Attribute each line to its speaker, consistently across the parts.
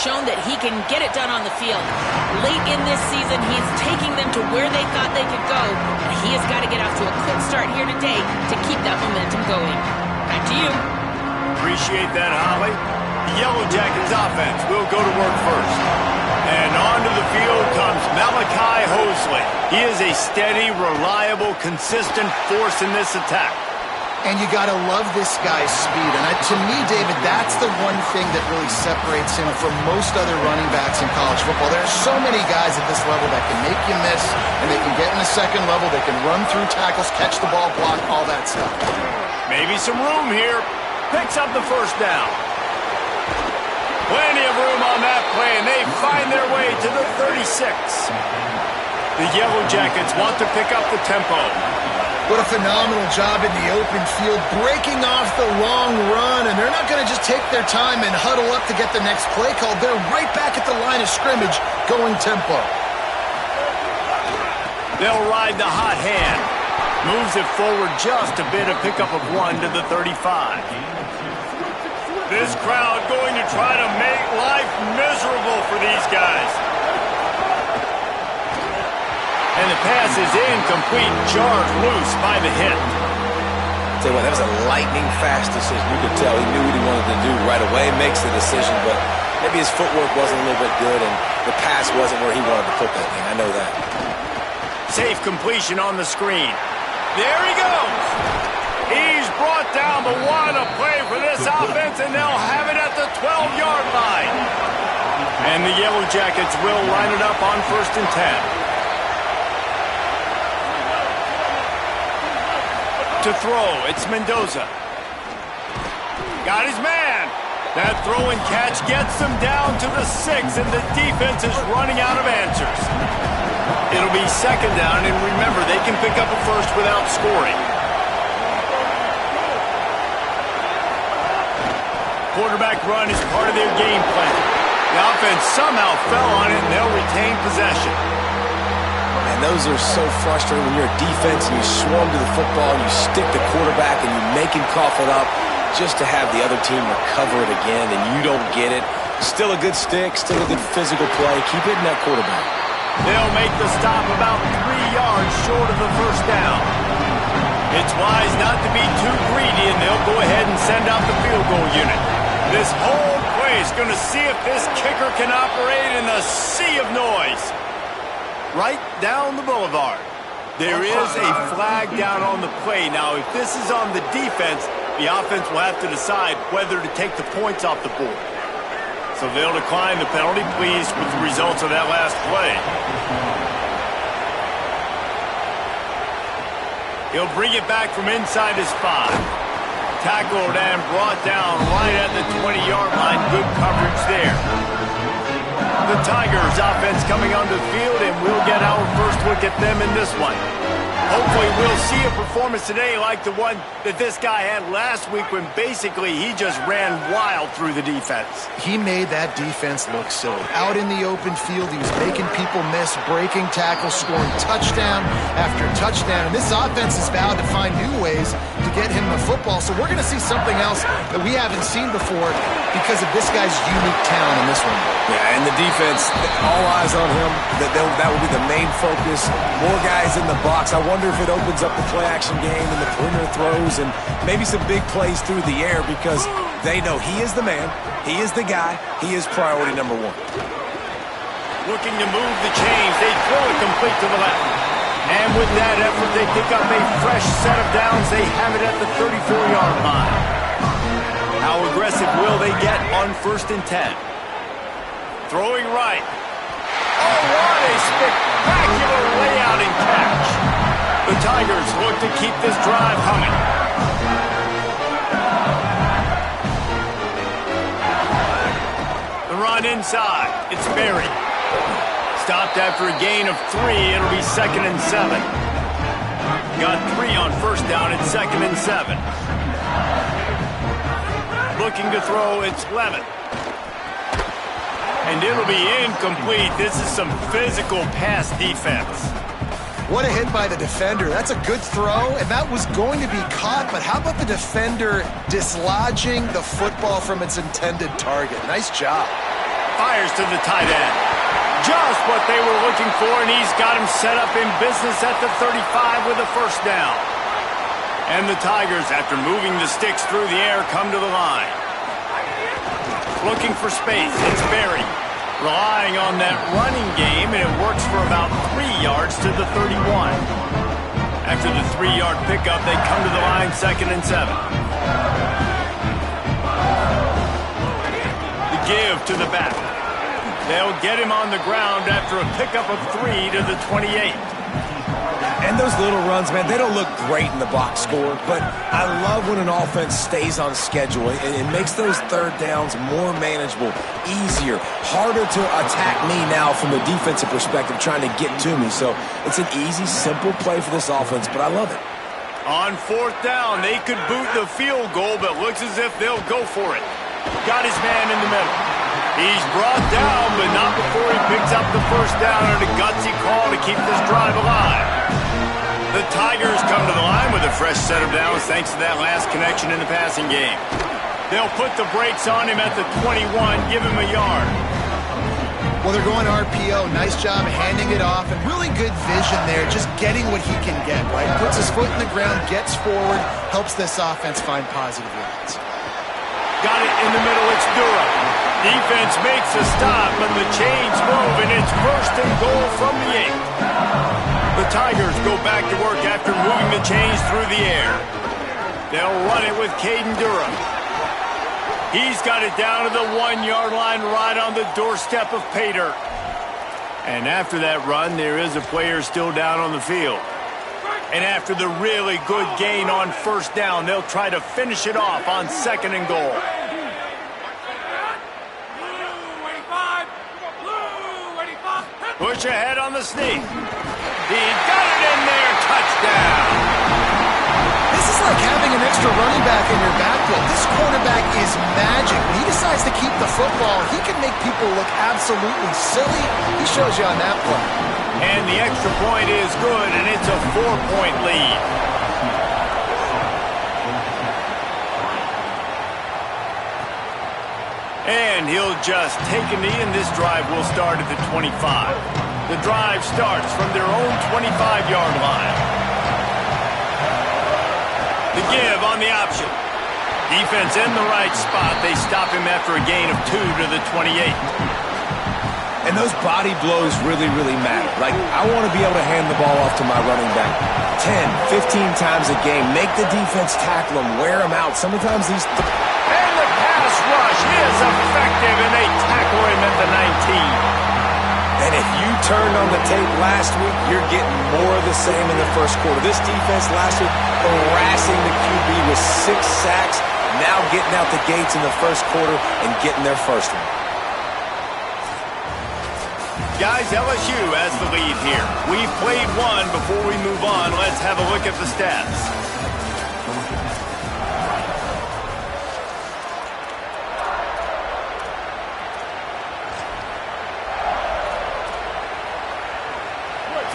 Speaker 1: shown that he can get it done on the field. Late in this season, he's taking them to where they thought they could go, and he has got to get off to a quick start here today to keep that momentum going. Back to you.
Speaker 2: Appreciate that, Holly. The Yellow Jackets offense will go to work first. And onto the field comes Malachi Hosley. He is a steady, reliable, consistent force in this attack.
Speaker 3: And you got to love this guy's speed. And to me, David, that's the one thing that really separates him from most other running backs in college football. There are so many guys at this level that can make you miss, and they can get in the second level. They can run through tackles, catch the ball, block, all that stuff.
Speaker 2: Maybe some room here. Picks up the first down. Plenty of room on that play, and they find their way to the 36. The Yellow Jackets want to pick up the tempo.
Speaker 3: What a phenomenal job in the open field, breaking off the long run, and they're not going to just take their time and huddle up to get the next play called. They're right back at the line of scrimmage, going tempo.
Speaker 2: They'll ride the hot hand. Moves it forward just a bit, a pickup of 1 to the 35. This crowd going to try to make life miserable for these guys. And the pass is incomplete, jarred loose by the hit.
Speaker 4: Tell you what, that was a lightning-fast decision. You could tell he knew what he wanted to do right away, makes the decision, but maybe his footwork wasn't a little bit good, and the pass wasn't where he wanted to put that thing. I know that.
Speaker 2: Safe completion on the screen. There he goes. He's brought down, but what a play for this offense, and they'll have it at the 12-yard line. And the Yellow Jackets will line it up on 1st and 10. To throw, it's Mendoza. Got his man. That throw and catch gets them down to the 6, and the defense is running out of answers. It'll be 2nd down, and remember, they can pick up a first without scoring. Quarterback run is part of their game plan. The offense somehow fell on it, and they'll retain possession.
Speaker 4: And those are so frustrating when you're a defense and you swarm to the football, and you stick the quarterback, and you make him cough it up just to have the other team recover it again, and you don't get it. Still a good stick, still a good physical play. Keep hitting that quarterback.
Speaker 2: They'll make the stop about 3 yards short of the first down. It's wise not to be too greedy, and they'll go ahead and send out the field goal unit. This whole play is going to see if this kicker can operate in the sea of noise. Right down the boulevard. There is a flag down on the play. Now, if this is on the defense, the offense will have to decide whether to take the points off the board. So they'll decline the penalty, pleased with the results of that last play. He'll bring it back from inside his 5. Tackled and brought down right at the 20-yard line. Good coverage there. The Tigers offense coming onto the field, and we'll get our first look at them in this one. Hopefully we'll see a performance today like the one that this guy had last week when basically he just ran wild through the defense.
Speaker 3: He made that defense look silly. Out in the open field, he was making people miss, breaking tackles, scoring touchdown after touchdown. And this offense has vowed to find new ways to get him the football. So we're going to see something else that we haven't seen before because of this guy's unique talent in this one.
Speaker 4: Yeah, and the defense, all eyes on him. That will be the main focus. More guys in the box. I wonder if it opens up the play-action game and the perimeter throws and maybe some big plays through the air because they know he is the man, he is the guy, he is priority number 1.
Speaker 2: Looking to move the chains. They throw it complete to the left. And with that effort, they pick up a fresh set of downs. They have it at the 34-yard line. How aggressive will they get on 1st and 10? Throwing right. Oh, what a spectacular layout and catch. The Tigers look to keep this drive humming. The run inside. It's Berry. Stopped after a gain of 3. It'll be 2nd and 7. Got 3 on 1st down. It's 2nd and 7. Looking to throw. It's Levin. And it'll be incomplete. This is some physical pass defense.
Speaker 3: What a hit by the defender. That's a good throw, and that was going to be caught, but how about the defender dislodging the football from its intended target? Nice job.
Speaker 2: fires to the tight end. Just what they were looking for, and he's got him set up in business at the 35 with a first down. And the Tigers, after moving the sticks through the air, come to the line. Looking for space, it's Berry. Relying on that running game, and it works for about 3 yards to the 31. After the 3-yard pickup, they come to the line 2nd and 7. The give to the back. They'll get him on the ground after a pickup of 3 to the 28.
Speaker 4: And those little runs, man, they don't look great in the box score, but I love when an offense stays on schedule and it makes those third downs more manageable, easier, harder to attack me now from the defensive perspective trying to get to me. So it's an easy, simple play for this offense, but I love it.
Speaker 2: On 4th down, they could boot the field goal, but looks as if they'll go for it. Got his man in the middle. He's brought down, but not before he picks up the first down and a gutsy call to keep this drive alive. The Tigers come to the line with a fresh set of downs thanks to that last connection in the passing game. They'll put the brakes on him at the 21, give him a yard.
Speaker 3: Well, they're going RPO. Nice job handing it off, and really good vision there, just getting what he can get, right? Puts his foot in the ground, gets forward, helps this offense find positive yards.
Speaker 2: Got it in the middle, it's Dura. Defense makes a stop, and the chains move, and it's 1st and goal from the 8. The Tigers go back to work after moving the chains through the air. They'll run it with Caden Dura. He's got it down to the 1-yard line right on the doorstep of pay dirt. And after that run, there is a player still down on the field. And after the really good gain on 1st down, they'll try to finish it off on 2nd and goal. Push ahead on the sneak. He got it in there. Touchdown.
Speaker 3: This is like having an extra running back in your backfield. This quarterback is magic. When he decides to keep the football, he can make people look absolutely silly. He shows you on that play.
Speaker 2: And the extra point is good, and it's a 4-point lead. And he'll just take a knee, and this drive will start at the 25. The drive starts from their own 25-yard line. The give on the option. Defense in the right spot. They stop him after a gain of 2 to the 28.
Speaker 4: And those body blows really, really matter. Like, I want to be able to hand the ball off to my running back 10, 15 times a game. Make the defense tackle him, wear him out. Sometimes these...
Speaker 2: And the pass rush is effective, and they tackle him at the 19.
Speaker 4: And if you turned on the tape last week, you're getting more of the same in the first quarter. This defense last week harassing the QB with 6 sacks, now getting out the gates in the first quarter and getting their first one.
Speaker 2: Guys, LSU has the lead here. We've played one. Before we move on, let's have a look at the stats.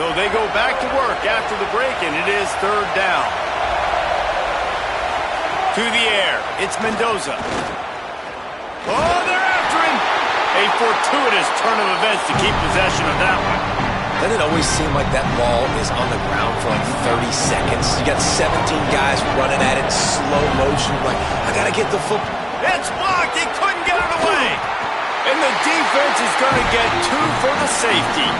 Speaker 2: So they go back to work after the break, and it is 3rd down. To the air, it's Mendoza. Oh, they're after him! A fortuitous turn of events to keep possession of that one.
Speaker 4: Doesn't it always seem like that ball is on the ground for like 30 seconds? You got 17 guys running at it, slow motion, like, I gotta get the football.
Speaker 2: It's blocked! He couldn't get it away! And the defense is gonna get 2 for the safety.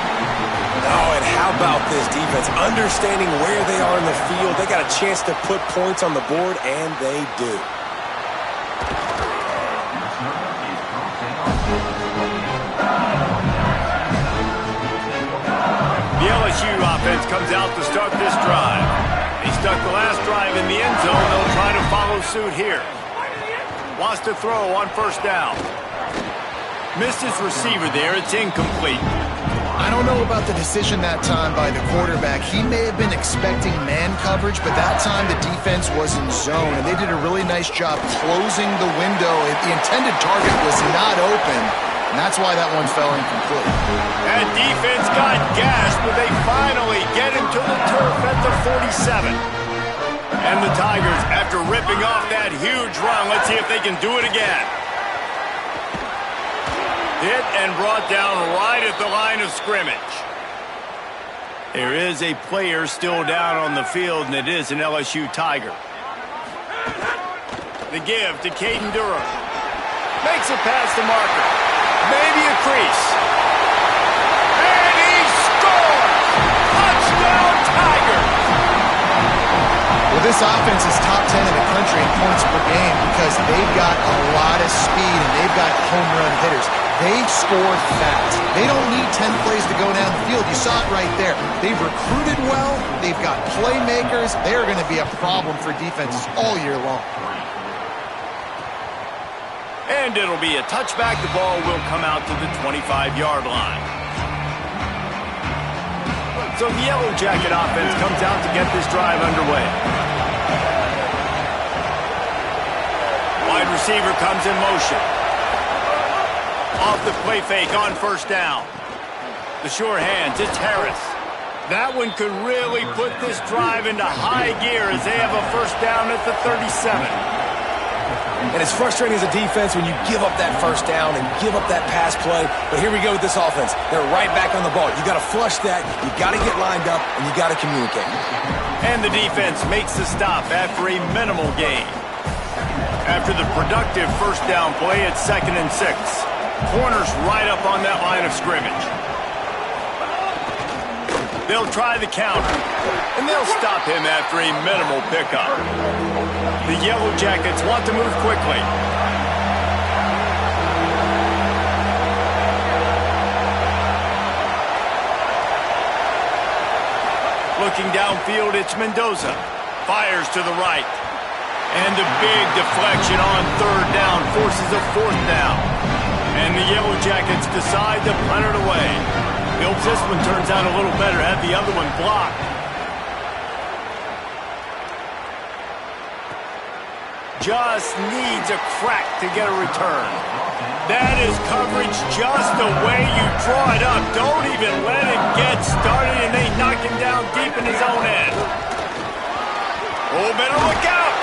Speaker 4: Oh, and how about this defense? Understanding where they are in the field. They got a chance to put points on the board, and they do.
Speaker 2: The LSU offense comes out to start this drive. They stuck the last drive in the end zone. They'll try to follow suit here. Wants to throw on 1st down. Missed his receiver there. It's incomplete.
Speaker 3: I don't know about the decision that time by the quarterback. He may have been expecting man coverage, but that time the defense was in zone, and they did a really nice job closing the window. The intended target was not open, and that's why that one fell incomplete.
Speaker 2: That defense got gashed, but they finally get him to the turf at the 47. And the Tigers, after ripping off that huge run, let's see if they can do it again. Hit and brought down right at the line of scrimmage. There is a player still down on the field, and it is an LSU Tiger. The give to Caden Durham. Makes it past the marker. Maybe a crease. And he scores! Touchdown Tigers!
Speaker 3: Well, this offense is top 10 in the country in points per game because they've got a lot of speed and they've got home run hitters. They score fast. They don't need 10 plays to go down the field. You saw it right there. They've recruited well. They've got playmakers. They're going to be a problem for defenses all year long.
Speaker 2: And it'll be a touchback. The ball will come out to the 25-yard line. So the Yellow Jacket offense comes out to get this drive underway. Wide receiver comes in motion. Off the play fake on first down. The sure hands, it's Harris. That one could really put this drive into high gear as they have a first down at the 37.
Speaker 4: And it's frustrating as a defense when you give up that first down and give up that pass play. But here we go with this offense. They're right back on the ball. You got to flush that. You got to get lined up, and you got to communicate.
Speaker 2: And the defense makes the stop after a minimal gain. After the productive first down play, it's 2nd and 6. Corners right up on that line of scrimmage. They'll try the counter, and they'll stop him after a minimal pickup. The Yellow Jackets want to move quickly. Looking downfield, it's Mendoza. Fires to the right. And a big deflection on 3rd down forces a 4th down. And the Yellow Jackets decide to punt it away. Hopes this one turns out a little better. Had the other one blocked. Just needs a crack to get a return. That is coverage just the way you draw it up. Don't even let it get started, and they knock him down deep in his own end. Oh, better look out.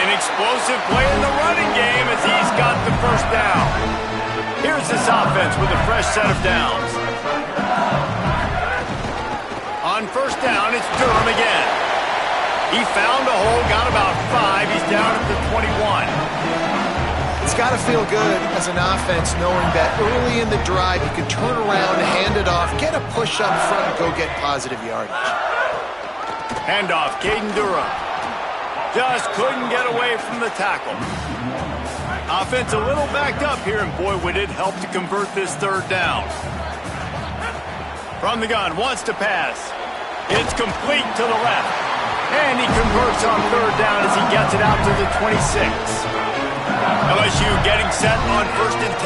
Speaker 2: An explosive play in the running game as he's got the first down. Here's this offense with a fresh set of downs. On first down, it's Durham again. He found a hole, got about 5. He's down at the 21.
Speaker 3: It's got to feel good as an offense knowing that early in the drive you can turn around, hand it off, get a push up front, and go get positive yardage.
Speaker 2: Handoff, Caden Durham. Just couldn't get away from the tackle. Offense a little backed up here, and boy, would it help to convert this 3rd down. From the gun, wants to pass. It's complete to the left. And he converts on 3rd down as he gets it out to the 26. LSU getting set on 1st and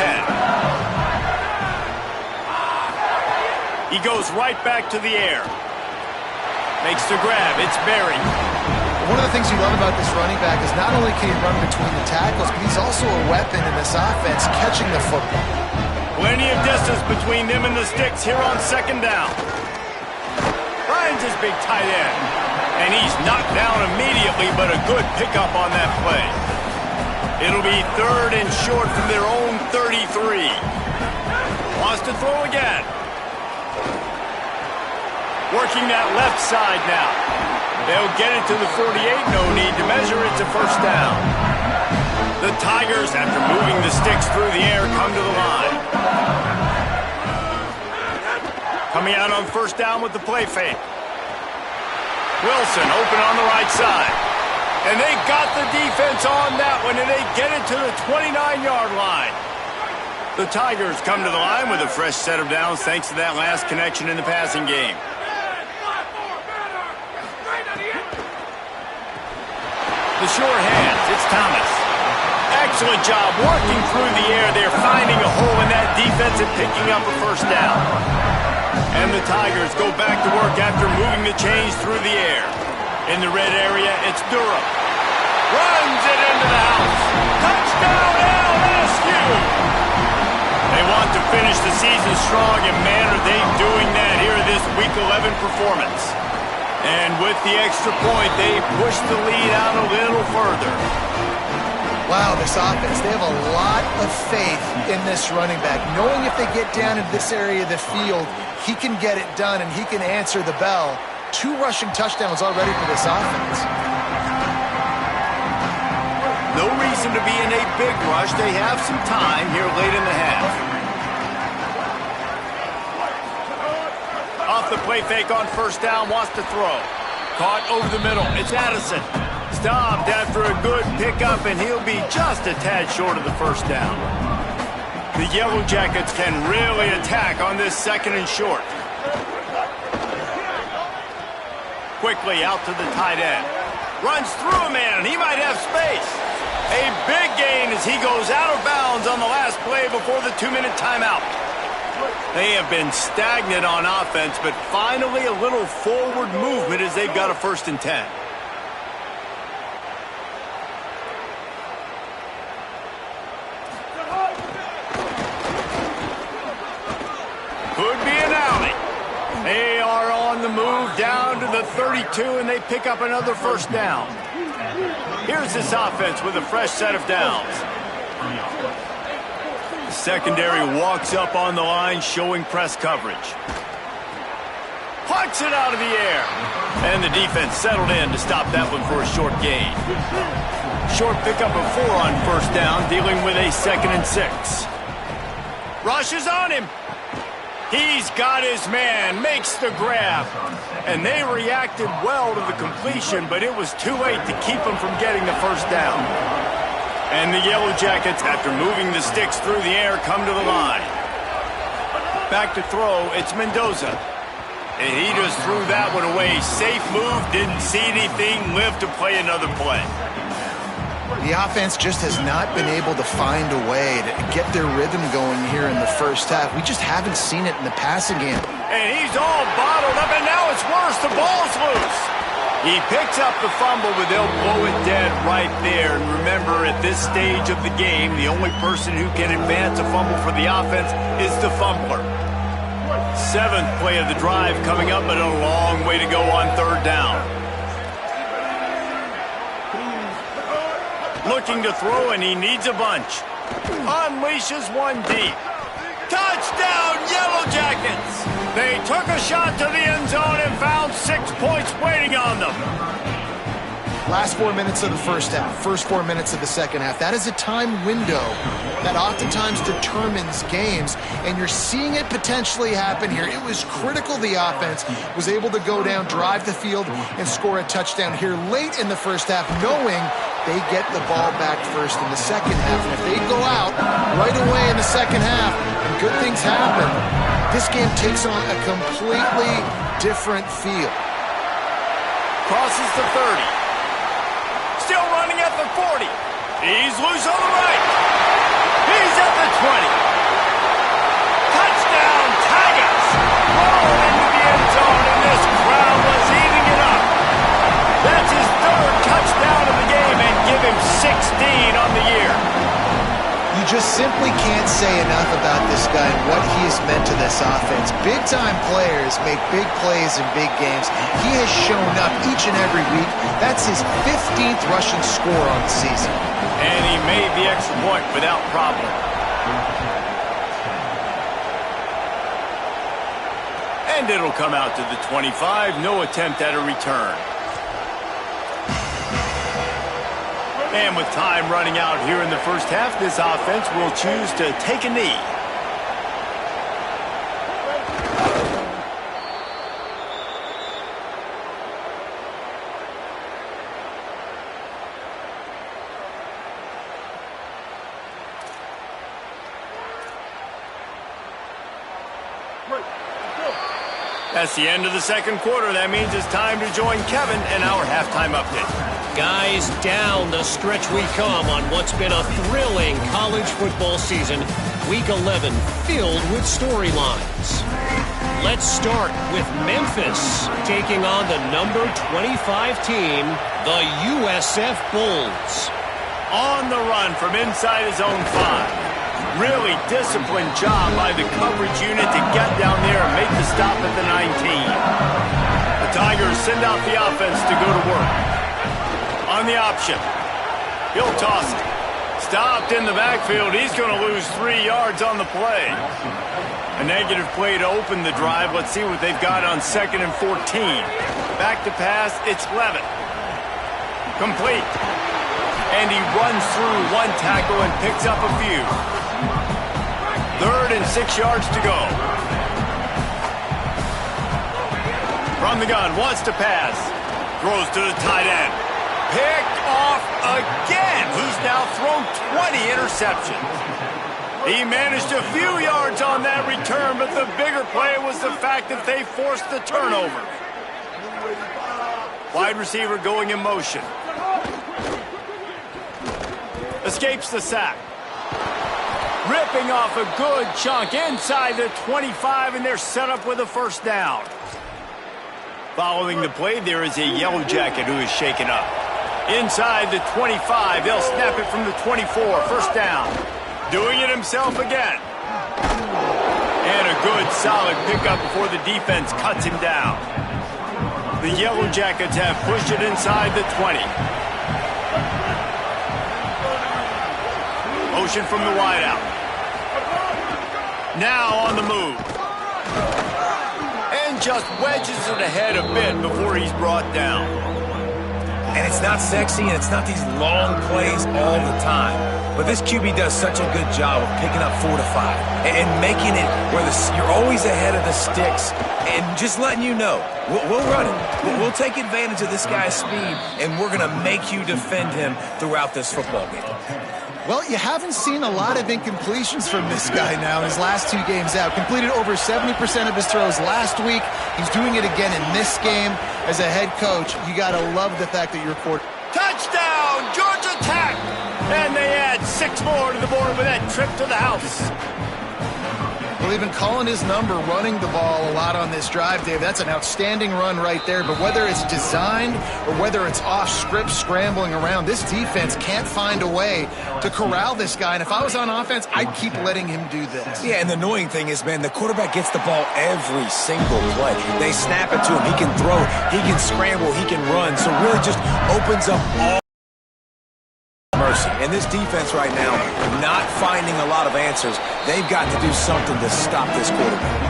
Speaker 2: 10. He goes right back to the air. Makes the grab. It's Berry.
Speaker 3: One of the things you love about this running back is not only can he run between the tackles, but he's also a weapon in this offense catching the football.
Speaker 2: Plenty of distance between them and the sticks here on 2nd down. Ryan's his big tight end. And he's knocked down immediately, but a good pickup on that play. It'll be 3rd and short from their own 33. Wants to throw again. Working that left side now. They'll get it to the 48. No need to measure it to first down. The Tigers, after moving the sticks through the air, come to the line. Coming out on first down with the play fake. Wilson open on the right side. And they got the defense on that one, and they get it to the 29-yard line. The Tigers come to the line with a fresh set of downs thanks to that last connection in the passing game. The sure hands, it's Thomas. Excellent job working through the air. They're finding a hole in that defense and picking up a first down. And the Tigers go back to work after moving the chains through the air. In the red area, it's Durham. Runs it into the house. Touchdown, LSU! They want to finish the season strong, and man, are they doing that here this Week 11 performance. And with the extra point, they push the lead out a little further.
Speaker 3: Wow, this offense, they have a lot of faith in this running back, knowing if they get down into this area of the field, he can get it done and he can answer the bell. 2 rushing touchdowns already for this offense.
Speaker 2: No reason to be in a big rush. They have some time here late in the half. Off the play fake on first down, wants to throw. Caught over the middle. It's Addison. Stopped after a good pickup, and he'll be just a tad short of the first down. The Yellow Jackets can really attack on this 2nd and short. Quickly out to the tight end. Runs through a man, and he might have space. A big gain as he goes out of bounds on the last play before the 2-minute timeout. They have been stagnant on offense, but finally a little forward movement as they've got a 1st and 10. Could be an alley. They are on the move down to the 32, and they pick up another 1st down. Here's this offense with a fresh set of downs. The secondary walks up on the line, showing press coverage. Punts it out of the air. And the defense settled in to stop that one for a short gain. Short pickup of 4 on 1st down, dealing with a 2nd and 6. Rushes on him. He's got his man, makes the grab. And they reacted well to the completion, but it was too late to keep him from getting the 1st down. And the Yellow Jackets, after moving the sticks through the air, come to the line. Back to throw, it's Mendoza. And he just threw that one away. Safe move, didn't see anything, lived to play another play.
Speaker 3: The offense just has not been able to find a way to get their rhythm going here in the 1st half. We just haven't seen it in the passing game.
Speaker 2: And he's all bottled up, and now it's worse. The ball's loose. He picks up the fumble, but they'll blow it dead right there. And remember, at this stage of the game, the only person who can advance a fumble for the offense is the fumbler. 7th play of the drive coming up, but a long way to go on 3rd down. Looking to throw, and he needs a bunch. Unleashes one deep. Touchdown, Yellow Jackets! They took a shot to the end zone and found 6 points waiting on them.
Speaker 3: Last 4 minutes of the 1st half, first 4 minutes of the 2nd half. That is a time window that oftentimes determines games, and you're seeing it potentially happen here. It was critical the offense was able to go down, drive the field, and score a touchdown here late in the 1st half, knowing they get the ball back first in the 2nd half. And if they go out right away in the 2nd half and good things happen, this game takes on a completely different feel.
Speaker 2: Crosses the 30. Still running at the 40. He's loose on the right. He's at the 20. Touchdown, Tigers! Roll into the end zone, and this crowd was eating it up. That's his 3rd touchdown of the game, and give him 16 on the year.
Speaker 3: You just simply can't say enough about this guy and what he has meant to this offense. Big-time players make big plays in big games. He has shown up each and every week. That's his 15th rushing score on the season.
Speaker 2: And he made the extra point without problem. And it'll come out to the 25. No attempt at a return. And with time running out here in the 1st half, this offense will choose to take a knee. That's the end of the 2nd quarter. That means it's time to join Kevin in our halftime update.
Speaker 5: Guys, down the stretch we come on what's been a thrilling college football season. Week 11 filled with storylines. Let's start with Memphis taking on the number 25 team, the USF Bulls.
Speaker 2: On the run from inside his own 5. Really disciplined job by the coverage unit to get down there and make the stop at the 19. The Tigers send out the offense to go to work. On the option, he'll toss it. Stopped in the backfield. He's going to lose 3 yards on the play. A negative play to open the drive. Let's see what they've got on 2nd and 14. Back to pass. It's Levitt. Complete. And he runs through 1 tackle and picks up a few. 3rd and 6 yards to go. From the gun, wants to pass. Throws to the tight end. Picked off again. He's now thrown 20 interceptions. He managed a few yards on that return, but the bigger play was the fact that they forced the turnover. Wide receiver going in motion. Escapes the sack. Ripping off a good chunk inside the 25, and they're set up with a first down. Following the play, there is a yellow jacket who is shaken up. Inside the 25, they'll snap it from the 24. First down. Doing it himself again. And a good, solid pickup before the defense cuts him down. The Yellow Jackets have pushed it inside the 20. Motion from the wideout. Now on the move. And just wedges it ahead a bit before he's brought down.
Speaker 4: And it's not sexy, and it's not these long plays all the time. But this QB does such a good job of picking up 4 to 5 and making it where you're always ahead of the sticks and just letting you know, we'll run it. We'll take advantage of this guy's speed, and we're going to make you defend him throughout this football game.
Speaker 3: Well, you haven't seen a lot of incompletions from this guy now in his last 2 games out. Completed over 70% of his throws last week. He's doing it again in this game. As a head coach, you got to love the fact that you're
Speaker 2: Touchdown, Georgia Tech! And they add 6 more to the board with that trip to the house.
Speaker 3: Well, they've been calling his number, running the ball a lot on this drive, Dave. That's an outstanding run right there. But whether it's designed or whether it's off script scrambling around, this defense can't find a way to corral this guy. And if I was on offense, I'd keep letting him do this.
Speaker 4: Yeah, and the annoying thing is, man, the quarterback gets the ball every single play. They snap it to him. He can throw, he can scramble, he can run. So really just opens up all mercy. And this defense right now, not finding a lot of answers. They've got to do something to stop this quarterback.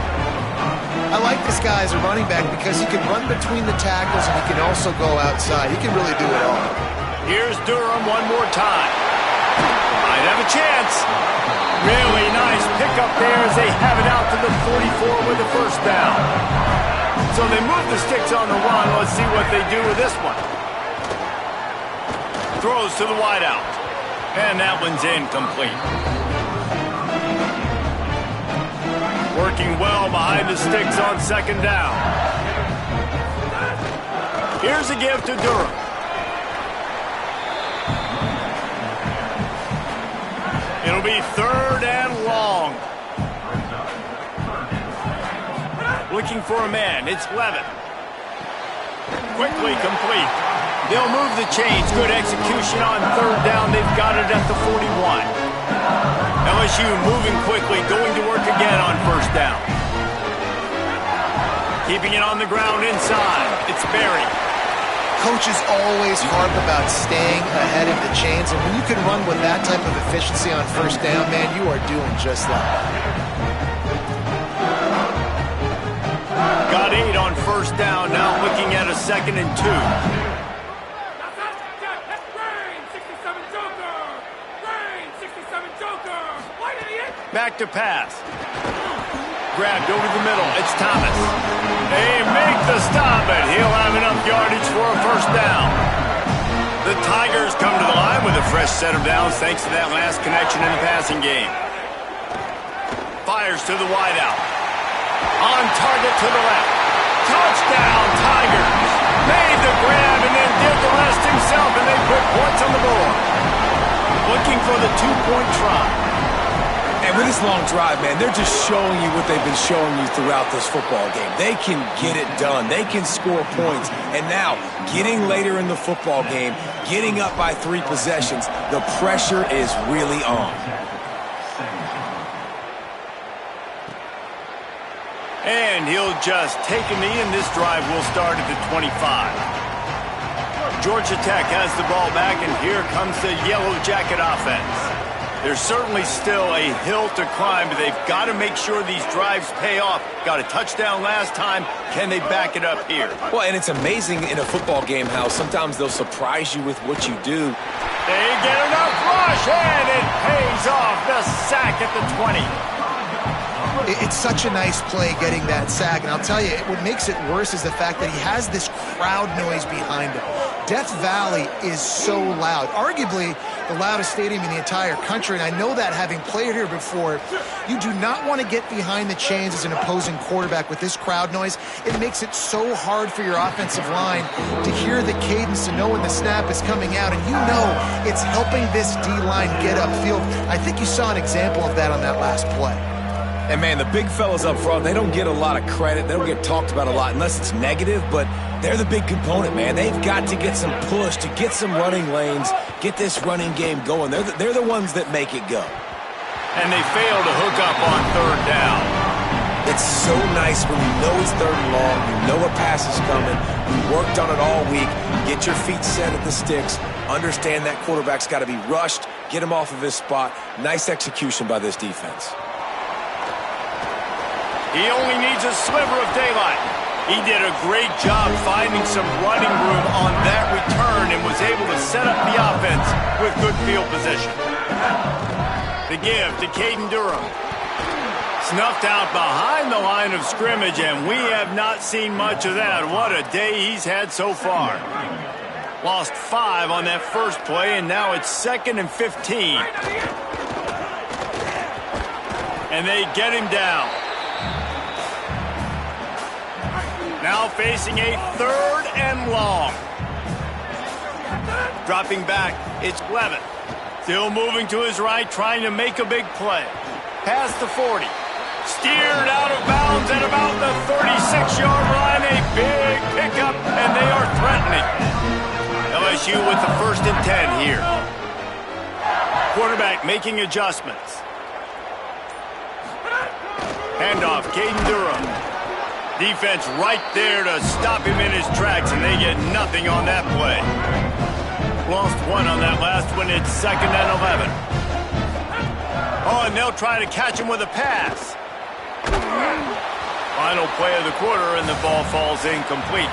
Speaker 3: I like this guy as a running back because he can run between the tackles and he can also go outside. He can really do it all.
Speaker 2: Here's Durham one more time. Might have a chance. Really nice pickup there as they have it out to the 44 with the first down. So they move the sticks on the run. Let's see what they do with this one. Throws to the wideout. And that one's incomplete. Working well behind the sticks on 2nd down. Here's a give to Durham. It'll be 3rd and long. Looking for a man. It's Levitt. Quickly complete. They'll move the chains. Good execution on 3rd down. They've got it at the 41. LSU moving quickly, going to work again on 1st down. Keeping it on the ground inside. It's Berry.
Speaker 3: Coaches always harp about staying ahead of the chains, and when you can run with that type of efficiency on 1st down, man, you are doing just that.
Speaker 2: Got 8 on 1st down, now looking at a 2nd and 2. Back to pass. Grabbed over the middle. It's Thomas. They make the stop, but he'll have enough yardage for a 1st down. The Tigers come to the line with a fresh set of downs thanks to that last connection in the passing game. Fires to the wideout. On target to the left. Touchdown, Tigers. Made the grab and then did the rest himself, and they put points on the board. Looking for the 2-point try.
Speaker 4: And with this long drive, man, they're just showing you what they've been showing you throughout this football game. They can get it done. They can score points. And now, getting later in the football game, getting up by 3 possessions, the pressure is really on. And
Speaker 2: he'll just take a knee, and this drive will start at the 25. Georgia Tech has the ball back, and here comes the Yellow Jacket offense. There's certainly still a hill to climb, but they've got to make sure these drives pay off. Got a touchdown last time. Can they back it up here?
Speaker 4: Well, and it's amazing in a football game how sometimes they'll surprise you with what you do.
Speaker 2: They get enough rush, and it pays off. The sack at the 20.
Speaker 3: It's such a nice play getting that sack, and I'll tell you, what makes it worse is the fact that he has this crowd noise behind him. Death Valley is so loud, arguably the loudest stadium in the entire country, and I know that having played here before. You do not want to get behind the chains as an opposing quarterback with this crowd noise. It makes it so hard for your offensive line to hear the cadence and know when the snap is coming out, and you know it's helping this D-line get upfield. I think you saw an example of that on that last play.
Speaker 4: And, man, the big fellas up front, they don't get a lot of credit. They don't get talked about a lot unless it's negative, but they're the big component, man. They've got to get some push, to get some running lanes, get this running game going. They're the ones that make it go.
Speaker 2: And they fail to hook up on third down.
Speaker 4: It's so nice when you know it's third and long, you know a pass is coming, you worked on it all week, get your feet set at the sticks, understand that quarterback's got to be rushed, get him off of his spot. Nice execution by this defense.
Speaker 2: He only needs a sliver of daylight. He did a great job finding some running room on that return and was able to set up the offense with good field position. The give to Caden Durham. Snuffed out behind the line of scrimmage, and we have not seen much of that. What a day he's had so far. Lost 5 on that first play, and now it's 2nd and 15. And they get him down. Now facing a 3rd and long. Dropping back, it's Levin. Still moving to his right, trying to make a big play. Past the 40. Steered out of bounds at about the 36-yard line. A big pickup, and they are threatening. LSU with the 1st and 10 here. Quarterback making adjustments. Handoff, Caden Durham. Defense right there to stop him in his tracks, and they get nothing on that play. Lost 1 on that last one. It's 2nd and 11. Oh, and they'll try to catch him with a pass. Final play of the quarter, and the ball falls incomplete.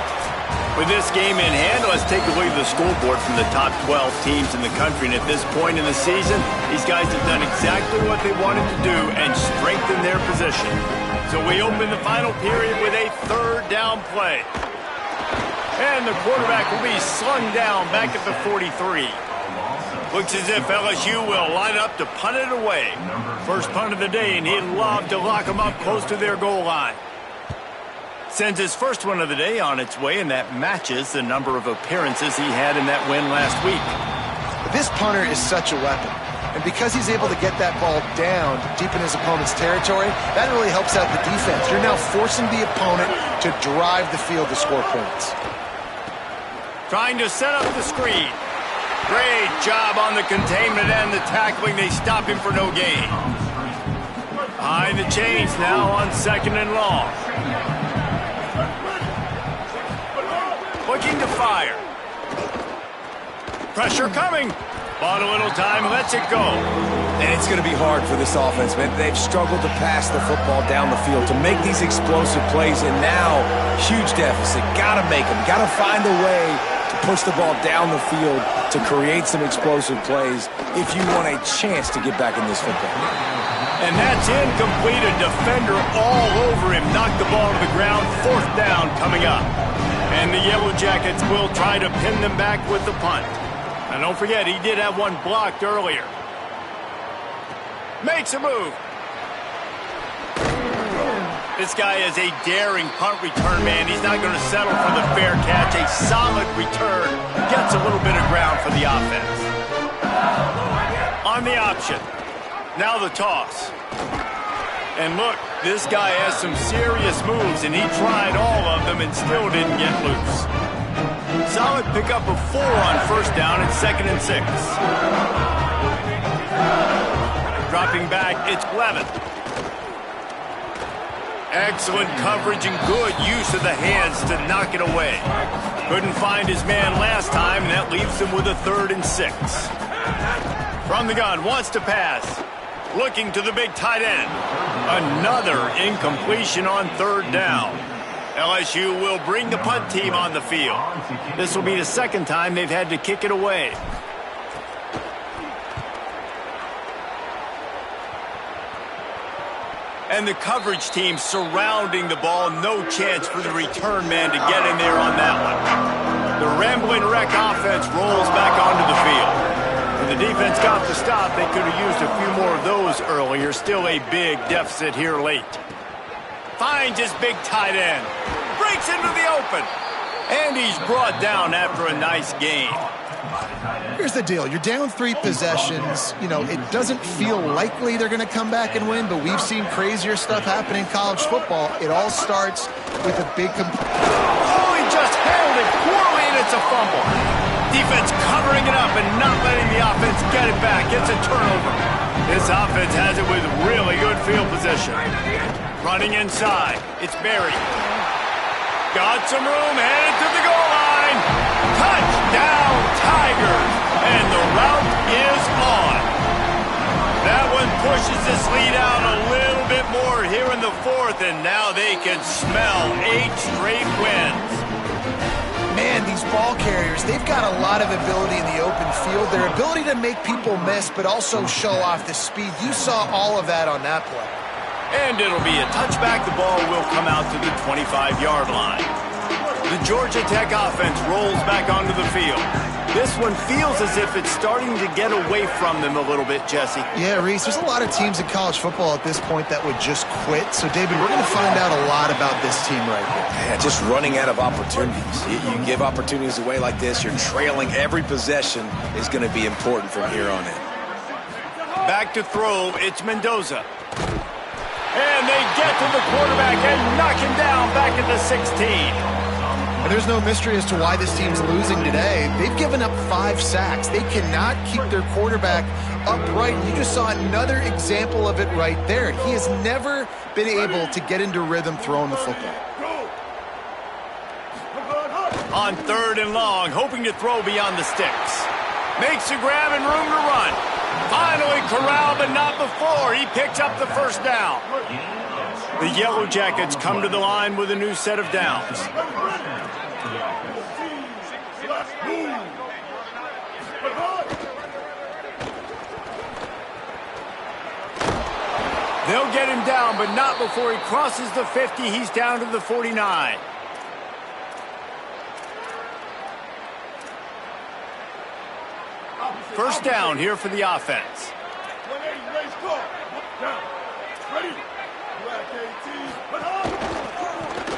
Speaker 2: With this game in hand, let's take a look at the scoreboard from the top 12 teams in the country. And at this point in the season, these guys have done exactly what they wanted to do and strengthen their position. So we open the final period with a 3rd down play. And the quarterback will be slung down back at the 43. Looks as if LSU will line up to punt it away. First punt of the day, and he'd love to lock them up close to their goal line. Sends his first one of the day on its way, and that matches the number of appearances he had in that win last week.
Speaker 3: This punter is such a weapon. And because he's able to get that ball down deep in his opponent's territory, that really helps out the defense. You're now forcing the opponent to drive the field to score points.
Speaker 2: Trying to set up the screen. Great job on the containment and the tackling. They stop him for no gain. Behind the chains now on 2nd and long. Looking to fire. Pressure coming. Bought a little time, lets it go.
Speaker 4: And it's going to be hard for this offense, man. They've struggled to pass the football down the field, to make these explosive plays, and now, huge deficit. Got to make them. Got to find a way to push the ball down the field to create some explosive plays if you want a chance to get back in this football.
Speaker 2: And that's incomplete. A defender all over him. Knocked the ball to the ground. 4th down coming up. And the Yellow Jackets will try to pin them back with the punt. And don't forget, he did have one blocked earlier. Makes a move. This guy is a daring punt return man. He's not going to settle for the fair catch. A solid return. Gets a little bit of ground for the offense. On the option. Now the toss. And look, this guy has some serious moves, and he tried all of them and still didn't get loose. Solid pickup of 4 on 1st down and 2nd and 6. Dropping back, it's Levin. Excellent coverage and good use of the hands to knock it away. Couldn't find his man last time, and that leaves him with a 3rd and 6. From the gun, wants to pass. Looking to the big tight end. Another incompletion on 3rd down. LSU will bring the punt team on the field. This will be the 2nd time they've had to kick it away. And the coverage team surrounding the ball. No chance for the return man to get in there on that one. The rambling wreck offense rolls back onto the field. When the defense got the stop, they could have used a few more of those earlier. Still a big deficit here late. Finds his big tight end. Breaks into the open. And he's brought down after a nice gain.
Speaker 3: Here's the deal. You're down 3 possessions. You know, it doesn't feel likely they're going to come back and win, but we've seen crazier stuff happen in college football. It all starts with a big...
Speaker 2: Oh, he just handled it poorly, and it's a fumble. Defense covering it up and not letting the offense get it back. It's a turnover. This offense has it with really good field position. Running inside. It's Berry. Got some room, headed to the goal line. Touchdown, Tigers. And the route is on. That one pushes this lead out a little bit more here in the 4th, and now they can smell 8 straight wins.
Speaker 3: Man, these ball carriers, they've got a lot of ability in the open field. Their ability to make people miss, but also show off the speed. You saw all of that on that play.
Speaker 2: And it'll be a touchback. The ball will come out to the 25-yard line. The Georgia Tech offense rolls back onto the field. This one feels as if it's starting to get away from them a little bit, Jesse.
Speaker 3: Yeah, Reese, there's a lot of teams in college football at this point that would just quit. So, David, we're going to find out a lot about this team right here.
Speaker 4: Yeah, just running out of opportunities. You give opportunities away like this, you're trailing every possession is going to be important from here on in.
Speaker 2: Back to throw, it's Mendoza. And they get to the quarterback and knock him down back at the 16.
Speaker 3: And there's no mystery as to why this team's losing today. They've given up 5 sacks. They cannot keep their quarterback upright. You just saw another example of it right there. He has never been able to get into rhythm throwing the football.
Speaker 2: On 3rd and long, hoping to throw beyond the sticks. Makes a grab and room to run. Finally corralled, but not before. He picks up the 1st down. The Yellow Jackets come to the line with a new set of downs. They'll get him down, but not before he crosses the 50. He's down to the 49. First down here for the offense.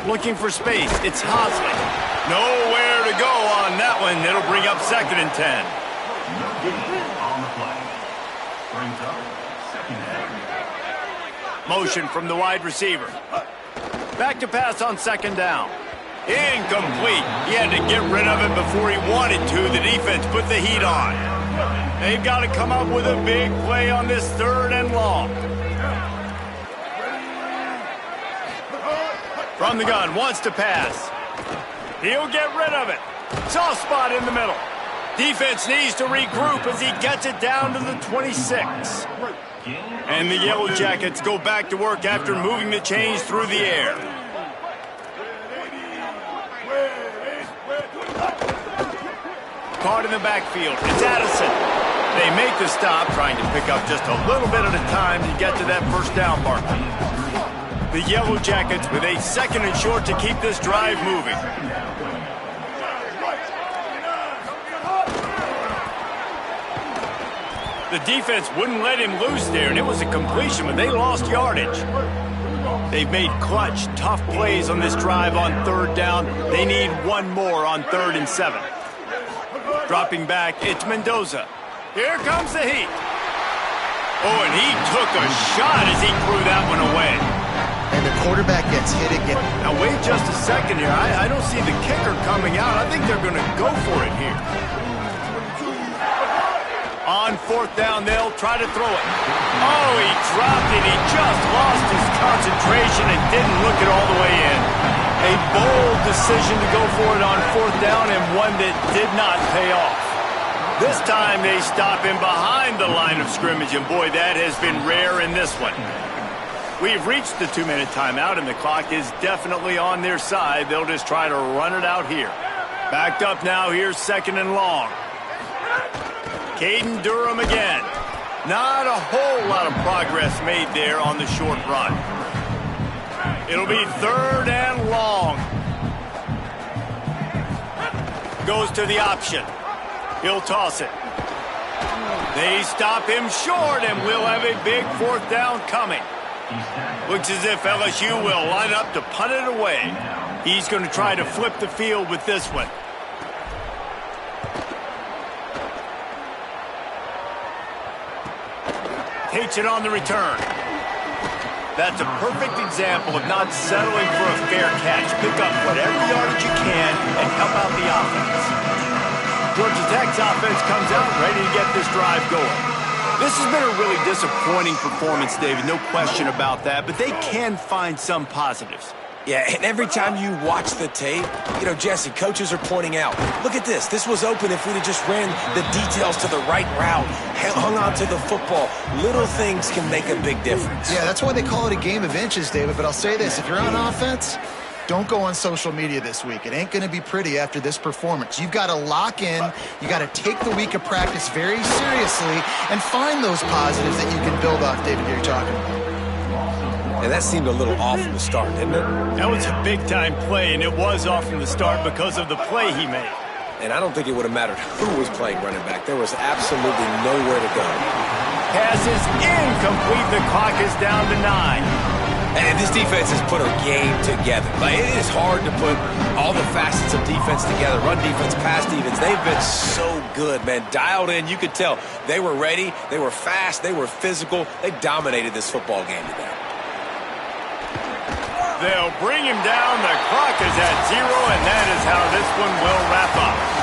Speaker 2: Looking for space. It's Hosley. Nowhere to go on that one. It'll bring up 2nd and 10. Motion from the wide receiver. Back to pass on 2nd down. Incomplete. He had to get rid of it before he wanted to. The defense put the heat on. They've got to come up with a big play on this 3rd and long. From the gun, wants to pass. He'll get rid of it. Soft spot in the middle. Defense needs to regroup as he gets it down to the 26. And the Yellow Jackets go back to work after moving the chains through the air. Caught in the backfield. It's Addison. They make the stop, trying to pick up just a little bit at a time to get to that 1st down marker. The Yellow Jackets with a 2nd and short to keep this drive moving. The defense wouldn't let him loose there, and it was a completion, but they lost yardage. They've made clutch, tough plays on this drive on 3rd down. They need one more on 3rd and 7. Dropping back, it's Mendoza. Here comes the heat. Oh, and he took a shot as he threw that one away.
Speaker 3: And the quarterback gets hit again.
Speaker 2: Now, wait just a second here. I don't see the kicker coming out. I think they're going to go for it here. On fourth down, they'll try to throw it. Oh, he dropped it. He just lost his concentration and didn't look it all the way in. A bold decision to go for it on fourth down and one that did not pay off. This time they stop him behind the line of scrimmage, and boy, that has been rare in this one. We've reached the 2-minute timeout, and the clock is definitely on their side. They'll just try to run it out here. Backed up now, here's second and long. Caden Durham again. Not a whole lot of progress made there on the short run. It'll be third and long. Goes to the option. He'll toss it. They stop him short, and we'll have a big fourth down coming. Looks as if LSU will line up to punt it away. He's going to try to flip the field with this one. Takes it on the return. That's a perfect example of not settling for a fair catch. Pick up whatever yardage you can and help out the offense. Georgia Tech's offense comes out ready to get this drive going. This has been a really disappointing performance, David, no question about that, but they can find some positives.
Speaker 4: Yeah, and every time you watch the tape, you know, Jesse, coaches are pointing out, look at this. This was open if we'd have just ran the details to the right route, hung on to the football. Little things can make a big difference.
Speaker 3: Yeah, that's why they call it a game of inches, David. But I'll say this, if you're on offense, don't go on social media this week. It ain't going to be pretty after this performance. You've got to lock in. You got to take the week of practice very seriously and find those positives that you can build off, David, you're talking about.
Speaker 4: And that seemed a little off from the start, didn't it?
Speaker 2: That was a big-time play, and it was off from the start because of the play he made.
Speaker 4: And I don't think it would have mattered who was playing running back. There was absolutely nowhere to go.
Speaker 2: Pass is incomplete. The clock is down to 9.
Speaker 4: And this defense has put a game together. Like, it is hard to put all the facets of defense together. Run defense, pass defense. They've been so good, man. Dialed in. You could tell they were ready. They were fast. They were physical. They dominated this football game today.
Speaker 2: They'll bring him down. The clock is at 0, and that is how this one will wrap up.